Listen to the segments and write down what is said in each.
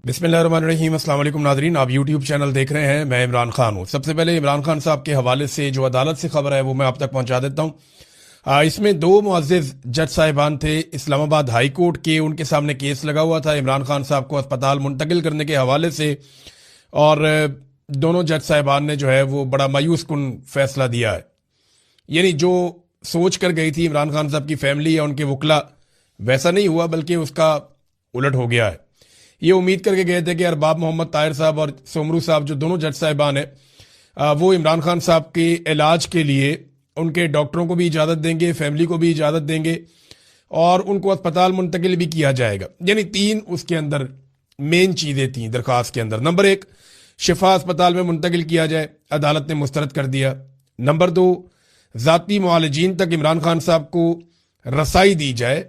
बिस्मिल्लाहिर्रहमानिर्रहीम। अस्सलाम वालेकुम नाज़रीन, आप यूट्यूब चैनल देख रहे हैं। मैं इमरान खान हूँ। सबसे पहले इमरान खान साहब के हवाले से जो अदालत से खबर है वो मैं आप तक पहुँचा देता हूँ। इसमें दो मुअज़्ज़िज़ जज साहिबान थे इस्लामाबाद हाई कोर्ट के, उनके सामने केस लगा हुआ था इमरान खान साहब को अस्पताल मुंतकिल करने के हवाले से, और दोनों जज साहिबान ने जो है वो बड़ा मायूस कुन फैसला दिया है। यानी जो सोच कर गई थी इमरान खान साहब की फैमिली या उनके वकला, वैसा नहीं हुआ बल्कि उसका उलट हो गया है। ये उम्मीद करके गए थे कि अरबाब मोहम्मद ताहिर साहब और सोमरू साहब जो दोनों जज साहिबान हैं वो इमरान खान साहब के इलाज के लिए उनके डॉक्टरों को भी इजाज़त देंगे, फैमिली को भी इजाज़त देंगे और उनको अस्पताल मुंतकिल भी किया जाएगा। यानी तीन उसके अंदर मेन चीज़ें थी दरख्वास्त के अंदर। नंबर एक, शिफा अस्पताल में मुंतकिल किया जाए, अदालत ने मुस्तरद कर दिया। नंबर दो, ज़ाती मुआलिजीन तक इमरान खान साहब को रसाई दी जाए,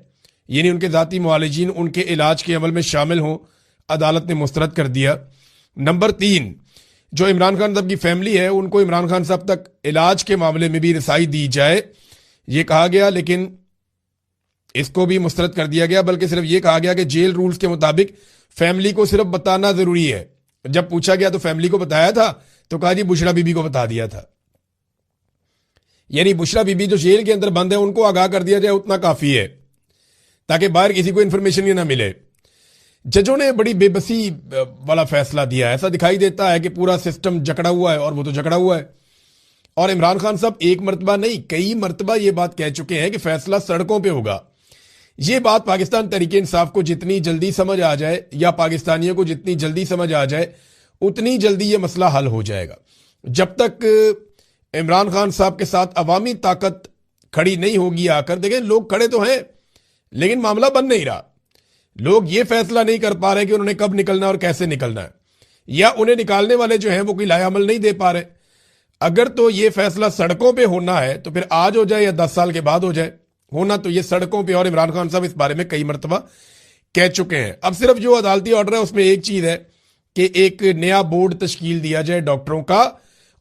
यानी उनके ज़ाती मुआलिजीन उनके इलाज के अमल में शामिल हों, अदालत ने मुस्तरद कर दिया। नंबर तीन, जो इमरान खान साहब की फैमिली है उनको इमरान खान साहब तक इलाज के मामले में भी रसाई दी जाए, ये कहा गया, लेकिन इसको भी मुस्तरद कर दिया गया। बल्कि सिर्फ ये कहा गया कि जेल रूल्स के मुताबिक फैमिली को सिर्फ बताना जरूरी है। जब पूछा गया तो फैमिली को बताया था, तो कहा जी बुशरा बीबी को बता दिया था। यानी बुशरा बीबी जो जेल के अंदर बंद है उनको आगाह कर दिया जाए, उतना काफी है ताकि बाहर किसी को इंफॉर्मेशन ही ना मिले। जजों ने बड़ी बेबसी वाला फैसला दिया। ऐसा दिखाई देता है कि पूरा सिस्टम जकड़ा हुआ है, और वो तो जकड़ा हुआ है। और इमरान खान साहब एक मरतबा नहीं कई मरतबा ये बात कह चुके हैं कि फैसला सड़कों पे होगा। ये बात पाकिस्तान तहरीक इंसाफ को जितनी जल्दी समझ आ जाए या पाकिस्तानियों को जितनी जल्दी समझ आ जाए उतनी जल्दी ये मसला हल हो जाएगा। जब तक इमरान खान साहब के साथ अवामी ताकत खड़ी नहीं होगी आकर, देखें लोग खड़े तो हैं लेकिन मामला बन नहीं रहा। लोग ये फैसला नहीं कर पा रहे कि उन्होंने कब निकलना और कैसे निकलना है, या उन्हें निकालने वाले जो हैं वो कोई लायामल नहीं दे पा रहे। अगर तो ये फैसला सड़कों पे होना है तो फिर आज हो जाए या 10 साल के बाद हो जाए, होना तो ये सड़कों पे। और इमरान खान साहब इस बारे में कई मरतबा कह चुके हैं। अब सिर्फ जो अदालती ऑर्डर है उसमें एक चीज है कि एक नया बोर्ड तश्कील दिया जाए डॉक्टरों का,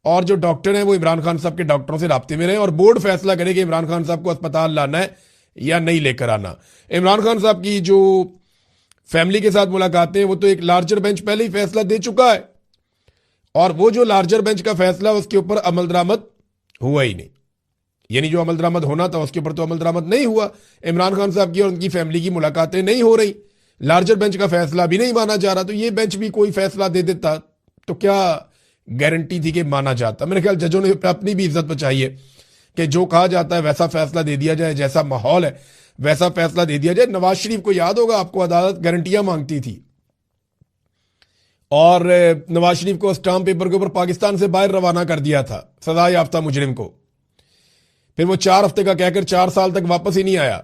और जो डॉक्टर हैं वो इमरान खान साहब के डॉक्टरों से राब्ते में रहे और बोर्ड फैसला करे कि इमरान खान साहब को अस्पताल लाना है या नहीं लेकर आना। इमरान खान साहब की जो फैमिली के साथ मुलाकातें, वो तो एक लार्जर बेंच पहले ही फैसला दे चुका है, और वो जो लार्जर बेंच का फैसला उसके ऊपर अमल दरामद हुआ ही नहीं। यानी जो अमल दरामद होना था उसके ऊपर तो अमल दरामद नहीं हुआ। इमरान खान साहब की और उनकी फैमिली की मुलाकातें नहीं हो रही, लार्जर बेंच का फैसला भी नहीं माना जा रहा। तो ये बेंच भी कोई फैसला दे देता तो क्या गारंटी थी कि माना जाता। मेरे ख्याल जजों ने अपनी भी इज्जत बचाई है कि जो कहा जाता है वैसा फैसला दे दिया जाए, जैसा माहौल है वैसा फैसला दे दिया जाए। नवाज शरीफ को याद होगा, आपको अदालत गारंटियां मांगती थी और नवाज शरीफ को स्टाम्प पेपर के ऊपर पाकिस्तान से बाहर रवाना कर दिया था सजा याफ्ता मुजरिम को। फिर वो 4 हफ्ते का कहकर 4 साल तक वापस ही नहीं आया।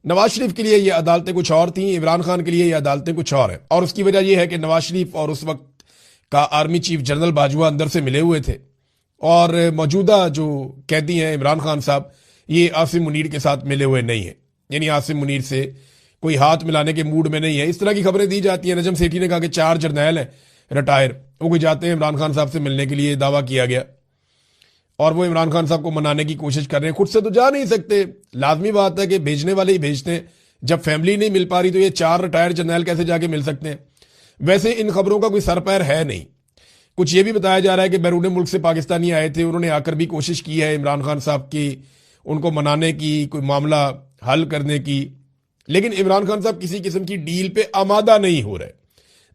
नवाज शरीफ के लिए ये अदालतें कुछ और थी, इमरान खान के लिए ये अदालतें कुछ और हैं। और उसकी वजह यह है कि नवाज शरीफ और उस वक्त का आर्मी चीफ जनरल बाजवा अंदर से मिले हुए थे, और मौजूदा जो कैदी हैं इमरान खान साहब, ये आसिम मुनीर के साथ मिले हुए नहीं है। यानी आसिम मुनीर से कोई हाथ मिलाने के मूड में नहीं है। इस तरह की खबरें दी जाती हैं। नजम सेठी ने कहा कि 4 जर्नैल हैं रिटायर, वो कोई जाते हैं इमरान खान साहब से मिलने के लिए, दावा किया गया, और वो इमरान खान साहब को मनाने की कोशिश कर रहे हैं। खुद से तो जा नहीं सकते, लाजमी बात है कि भेजने वाले ही भेजते हैं। जब फैमिली नहीं मिल पा रही तो ये 4 रिटायर्ड जर्नैल कैसे जाके मिल सकते हैं। वैसे इन खबरों का कोई सर पैर है नहीं। कुछ ये भी बताया जा रहा है कि बैरून मुल्क से पाकिस्तानी आए थे, उन्होंने आकर भी कोशिश की है इमरान खान साहब की, उनको मनाने की, कोई मामला हल करने की, लेकिन इमरान खान साहब किसी किस्म की डील पे आमादा नहीं हो रहे।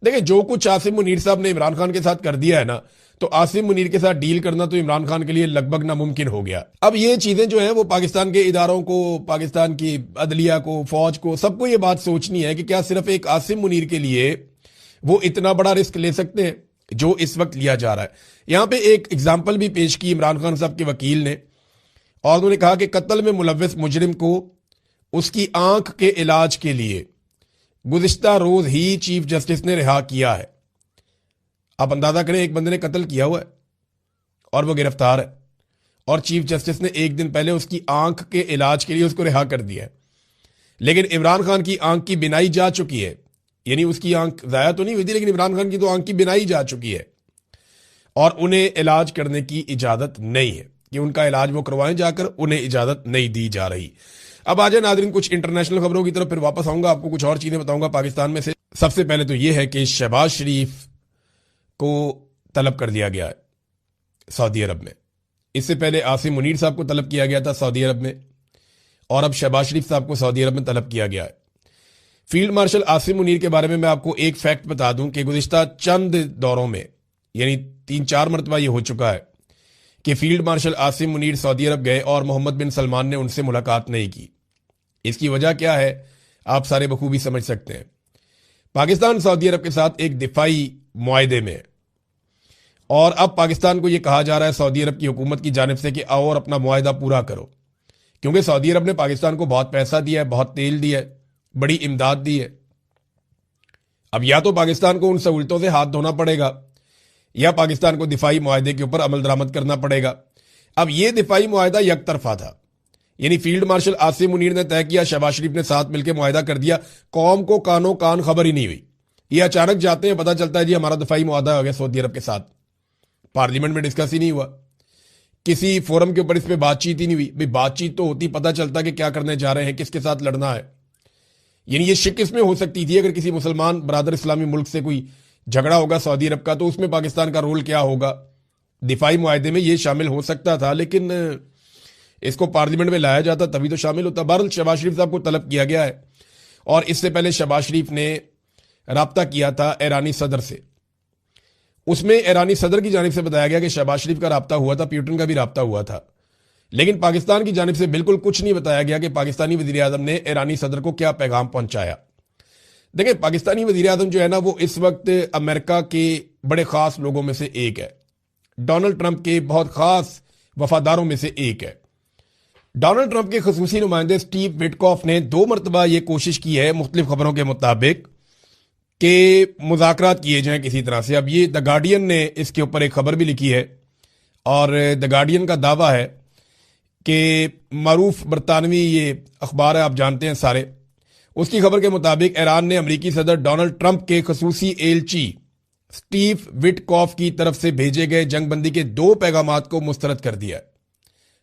देखिए जो कुछ आसिम मुनीर साहब ने इमरान खान के साथ कर दिया है ना, तो आसिम मुनीर के साथ डील करना तो इमरान खान के लिए लगभग नामुमकिन हो गया। अब ये चीजें जो है वो पाकिस्तान के इदारों को, पाकिस्तान की अदलिया को, फौज को, सबको ये बात सोचनी है कि क्या सिर्फ एक आसिम मुनीर के लिए वो इतना बड़ा रिस्क ले सकते हैं जो इस वक्त लिया जा रहा है। यहां पे एक एग्जाम्पल भी पेश की इमरान खान साहब के वकील ने, और उन्होंने कहा कि कत्ल में मुलव्वस मुजरिम को उसकी आंख के इलाज के लिए गुज़िश्ता रोज ही चीफ जस्टिस ने रिहा किया है। आप अंदाजा करें, एक बंदे ने कत्ल किया हुआ है और वो गिरफ्तार है, और चीफ जस्टिस ने एक दिन पहले उसकी आंख के इलाज के लिए उसको रिहा कर दिया है। लेकिन इमरान खान की आंख की बिनाई जा चुकी है, यानी उसकी आंख जाया तो नहीं हुई थी, लेकिन इमरान खान की तो आंख की बिनाई जा चुकी है, और उन्हें इलाज करने की इजाजत नहीं है कि उनका इलाज वो करवाएं जाकर, उन्हें इजाजत नहीं दी जा रही। अब आ जाए नाज़रीन कुछ इंटरनेशनल खबरों की तरफ, फिर वापस आऊंगा, आपको कुछ और चीजें बताऊंगा पाकिस्तान में से। سب سے پہلے تو یہ ہے کہ شہباز شریف کو طلب کر دیا گیا ہے سعودی عرب میں. اس سے پہلے عاصم منیر صاحب کو طلب کیا گیا تھا سعودی عرب میں، اور اب شہباز شریف صاحب کو سعودی عرب میں طلب کیا گیا ہے. فیلڈ مارشل عاصم منیر کے بارے میں آپ کو ایک فیکٹ بتا دوں کہ گزشتہ چند دوروں میں، یعنی 3-4 مرتبہ یہ ہو چکا ہے کہ فیلڈ مارشل عاصم منیر سعودی عرب گئے اور محمد بن سلمان نے ان سے ملاقات نہیں کی. اس کی وجہ کیا ہے آپ سارے بخوبی سمجھ سکتے ہیں. پاکستان سعودی عرب کے ساتھ ایک دفاعی معاہدے میں، اور اب پاکستان کو یہ کہا جا رہا ہے سعودی عرب کی حکومت کی جانب سے کہ آؤ اور اپنا معاہدہ پورا کرو، کیونکہ سعودی عرب نے پاکستان کو بہت پیسہ دیا ہے، بہت تیل دیا ہے، بڑی امداد دی ہے. اب یا تو پاکستان کو ان سہولتوں سے ہاتھ دھونا پڑے گا یا پاکستان کو دفاعی معاہدے کے اوپر عمل درآمد کرنا پڑے گا. اب یہ دفاعی معاہدہ یک طرفہ تھا، یعنی فیلڈ مارشل عاصم منیر نے طے کیا، شہباز شریف نے ساتھ مل کے معاہدہ کر دیا، قوم کو کانوں کان خبر ہی نہیں ہوئی. یہ اچانک جاتے ہیں، پتہ چلتا ہے جی ہمارا دفاعی معاہدہ ہو گیا سعودی عرب کے ساتھ. پارلیمنٹ میں ڈسکس ہی نہیں ہوا، کسی فورم کے اوپر اس پہ بات چیت ہی نہیں ہوئی. بھئی بات چیت تو ہوتی، پتہ چلتا کہ کیا کرنے جا رہے ہیں، کس کے ساتھ لڑنا ہے. یعنی یہ شک اس میں ہو سکتی تھی اگر کسی مسلمان برادر اسلامی ملک سے کوئی جھگڑا ہوگا سعودی عرب کا تو اس میں پاکستان کا رول کیا ہوگا. دفاعی معاہدے میں یہ شامل ہو سکتا تھا، لیکن اس کو پارلیمنٹ میں لایا جاتا تبھی تو شامل ہوتا. بہرحال شہباز شریف صاحب کو طلب کیا گیا ہے، اور اس سے پہلے شہباز شریف نے رابطہ کیا تھا ایرانی صدر سے. اس میں ایرانی صدر کی جانب سے بتایا گیا کہ شہباز شریف کا رابطہ ہوا تھا، پیوٹن کا بھی رابطہ ہوا تھا، لیکن پاکستان کی جانب سے بالکل کچھ نہیں بتایا گیا کہ پاکستانی وزیر اعظم نے ایرانی صدر کو کیا پیغام پہنچایا. دیکھیں پاکستانی وزیر اعظم جو ہے نا وہ اس وقت امریکہ کے بڑے خاص لوگوں میں سے ایک ہے، ڈونلڈ ٹرمپ کے بہت خاص وفاداروں میں سے ایک ہے. ڈونلڈ ٹرمپ کے خصوصی نمائندے سٹیو وٹکوف نے 2 مرتبہ یہ کوشش کی ہے مختلف خبروں کے مطابق کہ مذاکرات کیے جائیں کسی طرح سے. اب یہ دا گارڈین نے اس کے اوپر ایک خبر بھی لکھی ہے، اور دا گارڈین کا دعویٰ ہے کہ معروف برطانوی یہ اخبار ہے، آپ جانتے ہیں سارے، اس کی خبر کے مطابق ایران نے امریکی صدر ڈونلڈ ٹرمپ کے خصوصی ایلچی سٹیو وٹکوف کی طرف سے بھیجے گئے جنگ بندی کے 2 پیغامات کو مسترد کر دیا.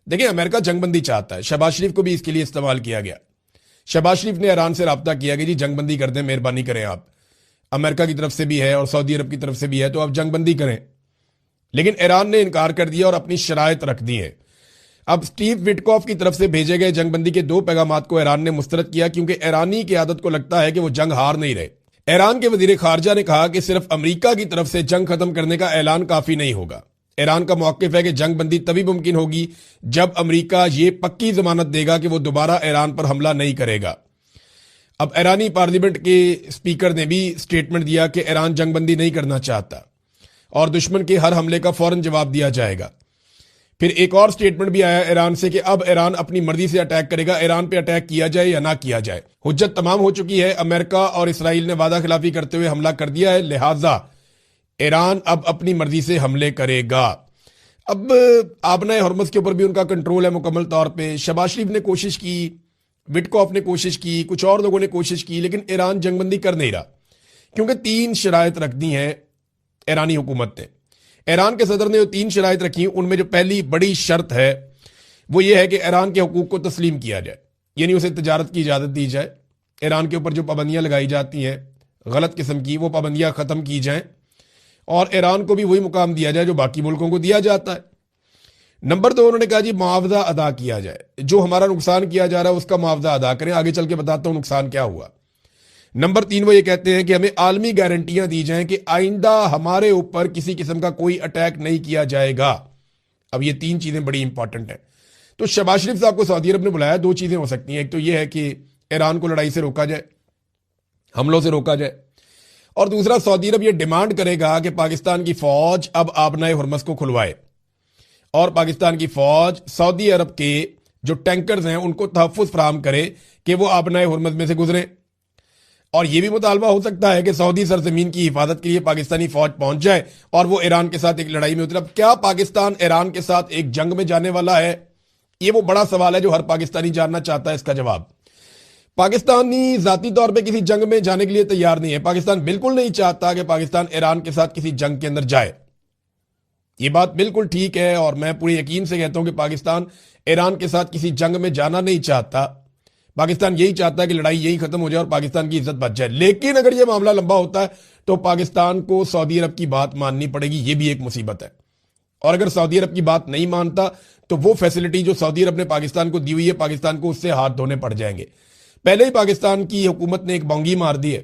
دیکھیں امریکہ جنگ بندی چاہتا ہے، شہباز شریف کو بھی اس کے لیے استعمال کیا گیا. شہباز شریف نے ایران سے رابطہ کیا کہ جی جنگ بندی کر دیں، مہربانی کریں، آپ امریکہ کی طرف سے بھی ہے اور سعودی عرب کی طرف سے بھی ہے تو آپ جنگ بندی کریں. لیکن ایران نے انکار کر دیا اور اپنی شرائط رکھ دی ہیں. اب سٹیو وٹکوف کی طرف سے بھیجے گئے جنگ بندی کے 2 پیغامات کو ایران نے مسترد کیا کیونکہ ایرانی قیادت کو لگتا ہے کہ وہ جنگ ہار نہیں رہے. ایران کے وزیر خارجہ نے کہا کہ صرف امریکہ کی طرف سے جنگ ختم کرنے کا اعلان کافی نہیں ہوگا. ایران کا موقف ہے کہ جنگ بندی تبھی ممکن ہوگی جب امریکہ یہ پکی ضمانت دے گا کہ وہ دوبارہ ایران پر حملہ نہیں کرے گا. اب ایرانی پارلیمنٹ کے اسپیکر نے بھی سٹیٹمنٹ دیا کہ ایران جنگ بندی نہیں کرنا چاہتا اور دشمن کے ہر حملے کا فوراً جواب دیا جائے گا. پھر ایک اور سٹیٹمنٹ بھی آیا ایران سے کہ اب ایران اپنی مرضی سے اٹیک کرے گا، ایران پہ اٹیک کیا جائے یا نہ کیا جائے. حجت تمام ہو چکی ہے، امریکہ اور اسرائیل نے وعدہ خلافی کرتے ہوئے حملہ کر دیا ہے، لہٰذا ایران اب اپنی مرضی سے حملے کرے گا. اب آبنائے ہرمز کے اوپر بھی ان کا کنٹرول ہے مکمل طور پہ. شہباز شریف نے کوشش کی، وٹکوف نے کوشش کی، کچھ اور لوگوں نے کوشش کی، لیکن ایران جنگ بندی کر نہیں رہا کیونکہ 3 شرائط رکھ دی ہیں ایرانی حکومت نے. ایران کے صدر نے جو 3 شرائط رکھی ان میں جو پہلی بڑی شرط ہے وہ یہ ہے کہ ایران کے حقوق کو تسلیم کیا جائے، یعنی اسے تجارت کی اجازت دی جائے. ایران کے اوپر جو پابندیاں لگائی جاتی ہیں غلط قسم کی، وہ پابندیاں ختم کی جائیں اور ایران کو بھی وہی مقام دیا جائے جو باقی ملکوں کو دیا جاتا ہے. نمبر 2 انہوں نے کہا جی معاوضہ ادا کیا جائے، جو ہمارا نقصان کیا جا رہا ہے اس کا معاوضہ ادا کریں، آگے چل کے بتاتا ہوں نقصان کیا ہوا. نمبر 3 وہ یہ کہتے ہیں کہ ہمیں عالمی گارنٹیاں دی جائیں کہ آئندہ ہمارے اوپر کسی قسم کا کوئی اٹیک نہیں کیا جائے گا. اب یہ 3 چیزیں بڑی امپورٹنٹ ہیں. تو شہباز شریف صاحب کو سعودی عرب نے بلایا، 2 چیزیں ہو سکتی ہیں، ایک تو یہ ہے کہ ایران کو لڑائی سے روکا جائے، حملوں سے روکا جائے، اور دوسرا سعودی عرب یہ ڈیمانڈ کرے گا کہ پاکستان کی فوج اب آبنائے ہرمز کو کھلوائے اور پاکستان کی فوج سعودی عرب کے جو ٹینکرز ہیں ان کو تحفظ فراہم کرے کہ وہ آبنائے ہرمز میں سے گزریں. اور یہ بھی مطالبہ ہو سکتا ہے کہ سعودی سرزمین کی حفاظت کے لیے پاکستانی فوج پہنچ جائے اور وہ ایران کے ساتھ ایک لڑائی میں اترے. اب کیا پاکستان ایران کے ساتھ ایک جنگ میں جانے والا ہے؟ یہ وہ بڑا سوال ہے جو ہر پاکستانی جاننا چاہتا ہے. اس کا جواب پاکستانی ذاتی طور پہ کسی جنگ میں جانے کے لیے تیار نہیں ہے. پاکستان بالکل نہیں چاہتا کہ پاکستان ایران کے ساتھ کسی جنگ کے اندر جائے. یہ بات بالکل ٹھیک ہے اور میں پورے یقین سے کہتا ہوں کہ پاکستان ایران کے ساتھ کسی جنگ میں جانا نہیں چاہتا. पाकिस्तान यही चाहता है कि लड़ाई यही खत्म हो जाए और पाकिस्तान की इज्जत बच जाए। लेकिन अगर यह मामला लंबा होता है तो पाकिस्तान को सऊदी अरब की बात माननी पड़ेगी, यह भी एक मुसीबत है। और अगर सऊदी अरब की बात नहीं मानता तो वो फैसिलिटी जो सऊदी अरब ने पाकिस्तान को दी हुई है, पाकिस्तान को उससे हाथ धोने पड़ जाएंगे। पहले ही पाकिस्तान की हुकूमत ने एक बौंगी मार दी है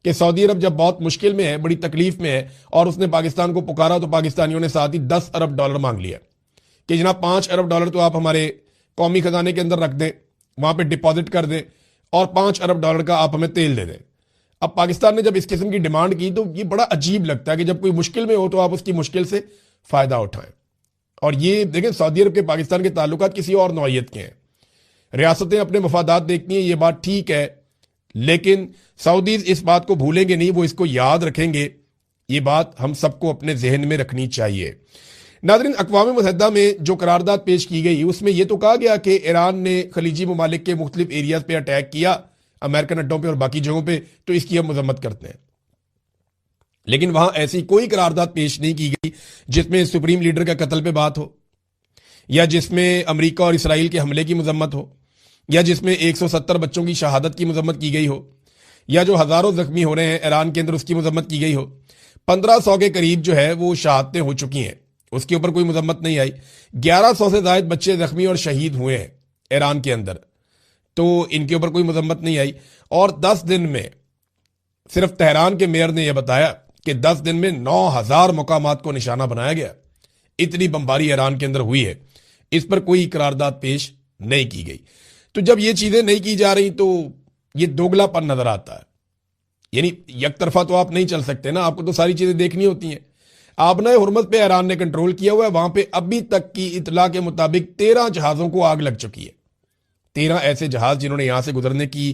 कि सऊदी अरब जब बहुत मुश्किल में है, बड़ी तकलीफ में है, और उसने पाकिस्तान को पुकारा तो पाकिस्तानियों ने साथ ही $10 अरब मांग लिया कि जनाब $5 अरब तो आप हमारे कौमी खजाने के अंदर रख दें, वहां पे डिपॉजिट कर दें, और $5 अरब का आप हमें तेल दे दें। अब पाकिस्तान ने जब इस किस्म की डिमांड की तो ये बड़ा अजीब लगता है कि जब कोई मुश्किल में हो तो आप उसकी मुश्किल से फायदा उठाएं। और ये देखें, सऊदी अरब के पाकिस्तान के ताल्लुकात किसी और नौइयत के हैं। रियासतें अपने मफादात देखती हैं, ये बात ठीक है, लेकिन सऊदीज इस बात को भूलेंगे नहीं, वो इसको याद रखेंगे। ये बात हम सबको अपने जहन में रखनी चाहिए। नाज़रीन, अक़वाम मुत्तहिदा में जो करारदाद पेश की गई उसमें यह तो कहा गया कि ईरान ने खलीजी ममालिक के मुख्तलिफ एरियाज पे अटैक किया, अमेरिकन अड्डों पे और बाकी जगहों पे, तो इसकी हम मजम्मत करते हैं। लेकिन वहां ऐसी कोई करारदाद पेश नहीं की गई जिसमें सुप्रीम लीडर का कत्ल पे बात हो, या जिसमें अमेरिका और इसराइल के हमले की मजम्मत हो, या जिसमें 170 बच्चों की शहादत की मजम्मत की गई हो, या जो हजारों जख्मी हो रहे हैं ईरान के अंदर उसकी मजम्मत की गई हो। 1500 के करीब जो है वो शहादतें हो चुकी हैं, उसके ऊपर कोई मजम्मत नहीं आई। 1100 से ज्यादा बच्चे जख्मी और शहीद हुए हैं ईरान के अंदर, तो इनके ऊपर कोई मजम्मत नहीं आई। और 10 दिन में सिर्फ तेहरान के मेयर ने यह बताया कि 10 दिन में 9000 मुकामात को निशाना बनाया गया। इतनी बमबारी ईरान के अंदर हुई है, इस पर कोई करारदाद पेश नहीं की गई। तो जब ये चीजें नहीं की जा रही तो ये दोगलापन नजर आता है। यानी एक तरफा तो आप नहीं चल सकते ना, आपको तो सारी चीजें देखनी होती हैं। आबना हुर्मत पे ईरान ने कंट्रोल किया हुआ है, वहां पे अभी तक की इतला के मुताबिक 13 जहाजों को आग लग चुकी है। 13 ऐसे जहाज जिन्होंने यहां से गुजरने की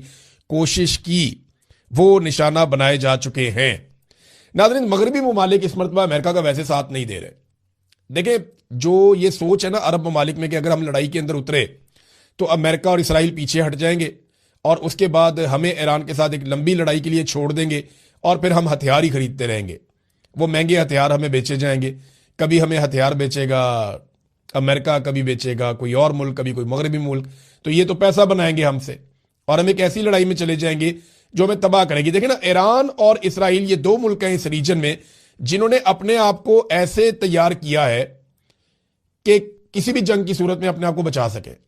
कोशिश की वो निशाना बनाए जा चुके हैं। नाज़रीन, मगरबी ममालिक इस मरतबा अमेरिका का वैसे साथ नहीं दे रहे। देखें, जो ये सोच है ना अरब ममालिक में कि अगर हम लड़ाई के अंदर उतरे तो अमेरिका और इसराइल पीछे हट जाएंगे और उसके बाद हमें ईरान के साथ एक लंबी लड़ाई के लिए छोड़ देंगे और फिर हम हथियार ही खरीदते रहेंगे। वो महंगे हथियार हमें बेचे जाएंगे, कभी हमें हथियार बेचेगा अमेरिका, कभी बेचेगा कोई और मुल्क, कभी कोई मगरबी मुल्क। तो ये तो पैसा बनाएंगे हमसे और हम एक ऐसी लड़ाई में चले जाएंगे जो हमें तबाह करेगी। देखिए ना, ईरान और इसराइल ये दो मुल्क हैं इस रीजन में जिन्होंने अपने आप को ऐसे तैयार किया है कि किसी भी जंग की सूरत में अपने आप को बचा सके।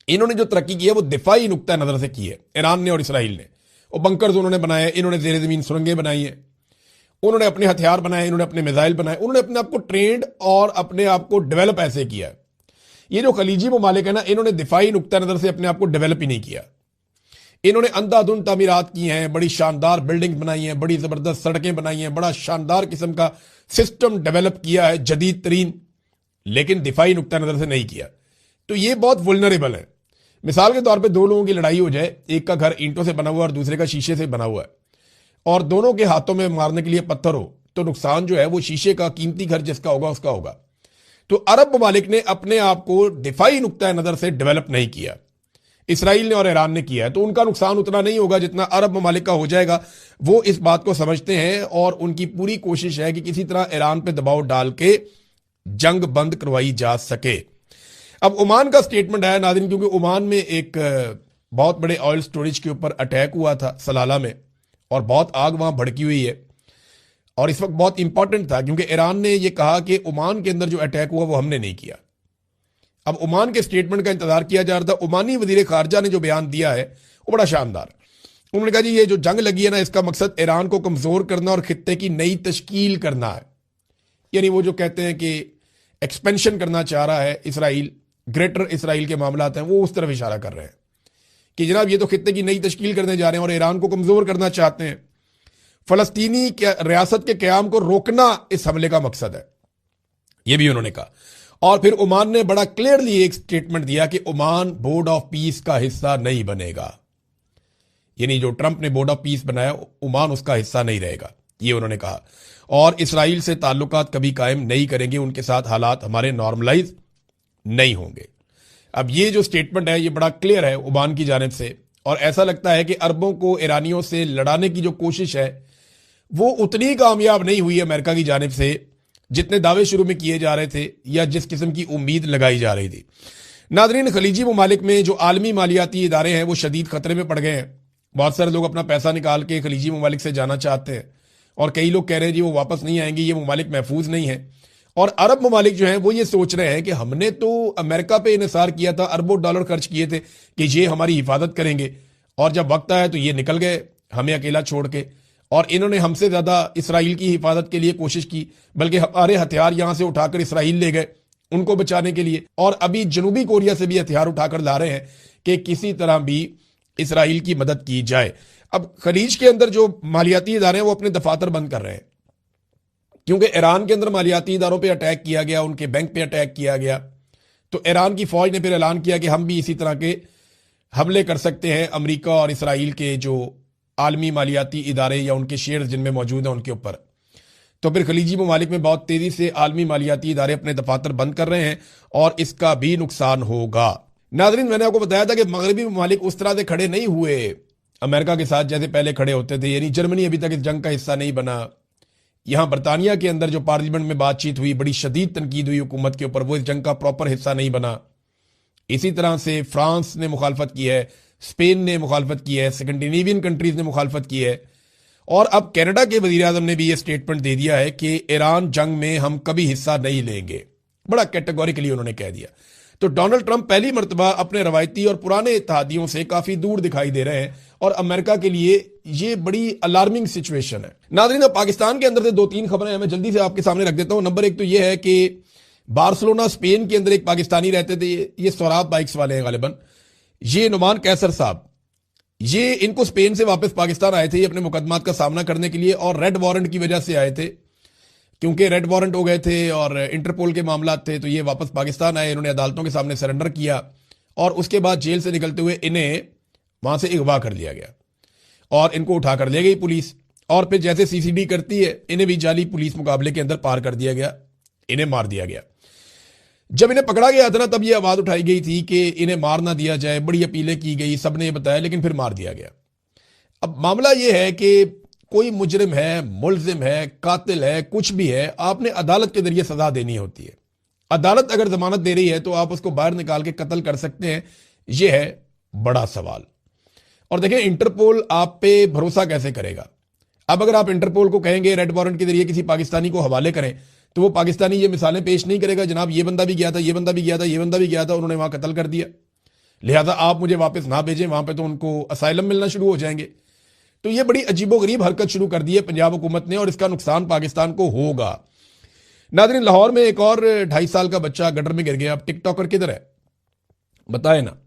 इन्होंने जो तरक्की की है वो दिफाई नुक्ता नजर से की है, ईरान ने और इसराइल ने। वो बंकर्स उन्होंने बनाए, इन्होंने जेर जमीन सुरंगें बनाई हैं, उन्होंने अपने हथियार बनाए, इन्होंने अपने मिसाइल बनाए, उन्होंने अपने आप को ट्रेंड और अपने आप को डेवलप ऐसे किया है। ये जो खलीजी ममालिक है ना, इन्होंने दिफाई नुक्ता नजर से अपने आप को डेवलप ही नहीं किया। इन्होंने अंधाधुंध तामीरात की हैं, बड़ी शानदार बिल्डिंग बनाई हैं, बड़ी जबरदस्त सड़कें बनाई हैं, बड़ा शानदार किस्म का सिस्टम डेवलप किया है जदीद तरीन, लेकिन दिफाई नुक्ता नजर से नहीं किया। तो ये बहुत वुल्नरेबल है। मिसाल के तौर पे दो लोगों की लड़ाई हो जाए, एक का घर ईंटों से बना हुआ और दूसरे का शीशे से बना हुआ है, और दोनों के हाथों में मारने के लिए पत्थर हो, तो नुकसान जो है वो शीशे का, कीमती घर जिसका होगा उसका होगा। तो अरब ममालिक ने अपने आप को दिफाई नुक्ता नजर से डेवलप नहीं किया, इसराइल ने और ईरान ने किया है। तो उनका नुकसान उतना नहीं होगा जितना अरब ममालिक का हो जाएगा। वो इस बात को समझते हैं और उनकी पूरी कोशिश है कि किसी तरह ईरान पे दबाव डाल के जंग बंद करवाई जा सके। अब ओमान का स्टेटमेंट आया नाज़रीन, क्योंकि ओमान में एक बहुत बड़े ऑयल स्टोरेज के ऊपर अटैक हुआ था सलाला में, और बहुत आग वहां भड़की हुई है, और इस वक्त बहुत इंपॉर्टेंट था क्योंकि ईरान ने यह कहा कि ओमान के अंदर जो अटैक हुआ वो हमने नहीं किया। अब ओमान के स्टेटमेंट का इंतजार किया जा रहा था। ओमानी वजीर खारजा ने जो बयान दिया है वो बड़ा शानदार। उन्होंने कहा जी ये जो जंग लगी है ना, इसका मकसद ईरान को कमजोर करना और खित्ते की नई तश्कील करना है। यानी वो जो कहते हैं कि एक्सपेंशन करना चाह रहा है इसराइल, ग्रेटर इसराइल के मामला हैं, वो उस तरफ इशारा कर रहे हैं कि जनाब ये तो खित्ते की नई तश्कील करने जा रहे हैं और ईरान को कमजोर करना चाहते हैं। फलस्तीनी रियासत के क्याम को रोकना इस हमले का मकसद है, यह भी उन्होंने कहा। और फिर ओमान ने बड़ा क्लियरली एक स्टेटमेंट दिया कि ओमान बोर्ड ऑफ पीस का हिस्सा नहीं बनेगा। यानी जो ट्रंप ने बोर्ड ऑफ पीस बनाया, ओमान उसका हिस्सा नहीं रहेगा, ये उन्होंने कहा। और इसराइल से ताल्लुकात कभी कायम नहीं करेंगे, उनके साथ हालात हमारे नॉर्मलाइज नहीं होंगे। अब ये जो स्टेटमेंट है ये बड़ा क्लियर है ओमान की जानिब से, और ऐसा लगता है कि अरबों को ईरानियों से लड़ाने की जो कोशिश है वो उतनी कामयाब नहीं हुई अमेरिका की जानिब से जितने दावे शुरू में किए जा रहे थे या जिस किस्म की उम्मीद लगाई जा रही थी। नादरीन, खलीजी ममालिक में जो आलमी मालियाती इदारे हैं वो शदीद खतरे में पड़ गए हैं। बहुत सारे लोग अपना पैसा निकाल के खलीजी ममालिक से जाना चाहते हैं और कई लोग कह रहे हैं जी वो वापस नहीं आएंगे, ये ममालिक महफूज नहीं है। और अरब ममालिक जो हैं वो ये सोच रहे हैं कि हमने तो अमेरिका पे इन्हिसार किया था, अरबों डॉलर खर्च किए थे कि ये हमारी हिफाजत करेंगे, और जब वक्त आया तो ये निकल गए हमें अकेला छोड़ के, और इन्होंने हमसे ज्यादा इसराइल की हिफाजत के लिए कोशिश की, बल्कि हमारे हथियार यहां से उठाकर इसराइल ले गए उनको बचाने के लिए, और अभी जनूबी कोरिया से भी हथियार उठाकर ला रहे हैं कि किसी तरह भी इसराइल की मदद की जाए। अब खलीज के अंदर जो मालियाती इदारे हैं वो अपने दफातर बंद कर रहे हैं, क्योंकि ईरान के अंदर मालियाती इदारों पे अटैक किया गया, उनके बैंक पे अटैक किया गया, तो ईरान की फौज ने फिर ऐलान किया कि हम भी इसी तरह के हमले कर सकते हैं अमेरिका और इसराइल के जो आलमी मालियाती इदारे या उनके शेयर जिनमें मौजूद हैं उनके ऊपर। तो फिर खलीजी ममालिक में बहुत तेजी से आलमी मालियाती इदारे अपने दफातर बंद कर रहे हैं और इसका भी नुकसान होगा। नाज़रीन, मैंने आपको बताया था कि मगरबी ममालिक उस तरह से खड़े नहीं हुए अमेरिका के साथ जैसे पहले खड़े होते थे, यानी जर्मनी अभी तक इस जंग का हिस्सा नहीं बना। यहां बरतानिया के अंदर जो पार्लियामेंट में बातचीत हुई, बड़ी शदीद तनकीद हुई हुकूमत के ऊपर, वो इस जंग का प्रॉपर हिस्सा नहीं बना। इसी तरह से फ्रांस ने मुखालफत की है, स्पेन ने मुखालफत की है, स्कैंडिनेवियन कंट्रीज ने मुखालफत की है, और अब कनाडा के वजीर आजम ने भी ये स्टेटमेंट दे दिया है कि ईरान जंग में हम कभी हिस्सा नहीं लेंगे। बड़ा कैटेगोरिकली उन्होंने कह दिया। तो डोनाल्ड ट्रंप पहली मर्तबा अपने रवायती और पुराने इत्तेहादियों से काफी दूर दिखाई दे रहे हैं, और अमेरिका के लिए ये बड़ी अलार्मिंग सिचुएशन है। नाज़रीन, पाकिस्तान के अंदर से 2-3 खबरें मैं जल्दी से आपके सामने रख देता हूं। नंबर 1 तो ये है कि बार्सिलोना स्पेन के अंदर एक पाकिस्तानी रहते थे, ये सोराब बाइक्स वाले हैं गालिबन, ये नुमान कैसर साहब, ये इनको स्पेन से वापस पाकिस्तान आए थे, ये अपने मुकदमात का सामना करने के लिए, और रेड वारंट की वजह से आए थे, क्योंकि रेड वारंट हो गए थे और इंटरपोल के मामला थे, तो ये वापस पाकिस्तान आए। इन्होंने अदालतों के सामने सरेंडर किया, और उसके बाद जेल से निकलते हुए इन्हें वहां से अगवा कर लिया गया और इनको उठा कर ले गई पुलिस, और फिर जैसे सीसीडी करती है इन्हें भी जाली पुलिस मुकाबले के अंदर पार कर दिया गया, इन्हें मार दिया गया। जब इन्हें पकड़ा गया था ना, तब यह आवाज उठाई गई थी कि इन्हें मार ना दिया जाए, बड़ी अपीलें की गई, सबने ये बताया, लेकिन फिर मार दिया गया। अब मामला यह है कि कोई मुजरिम है, मुलजिम है, कातिल है, कुछ भी है, आपने अदालत के जरिए सजा देनी होती है। अदालत अगर जमानत दे रही है तो आप उसको बाहर निकाल के कत्ल कर सकते हैं, यह है बड़ा सवाल। और देखें, इंटरपोल आप पे भरोसा कैसे करेगा? अब अगर आप इंटरपोल को कहेंगे रेड वारंट के जरिए किसी पाकिस्तानी को हवाले करें, तो वो पाकिस्तानी ये मिसालें पेश नहीं करेगा, जनाब ये बंदा भी गया था, ये बंदा भी गया था, ये बंदा भी गया था, उन्होंने वहां कत्ल कर दिया, लिहाजा आप मुझे वापस ना भेजें, वहां पे तो उनको असाइलम मिलना शुरू हो जाएंगे। तो ये बड़ी अजीबोगरीब हरकत शुरू कर दी है पंजाब हुकूमत ने, और इसका नुकसान पाकिस्तान को होगा। नाज़रीन, लाहौर में एक और 2.5 साल का बच्चा गटर में गिर गया। अब टिकटॉकर किधर है बताए ना?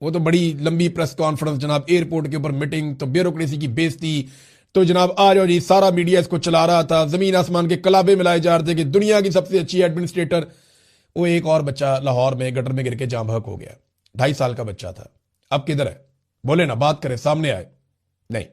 वो तो बड़ी लंबी प्रेस कॉन्फ्रेंस, जनाब एयरपोर्ट के ऊपर मीटिंग, तो ब्यूरोक्रेसी की बेइज्जती, तो जनाब आ जाओ जी, सारा मीडिया इसको चला रहा था, जमीन आसमान के कलाबे मिलाए जा रहे थे कि दुनिया की सबसे अच्छी एडमिनिस्ट्रेटर। वो एक और बच्चा लाहौर में गटर में गिर के जाम बहक हो गया, 2.5 साल का बच्चा था। अब किधर है? बोले ना, बात करें, सामने आए। नहीं।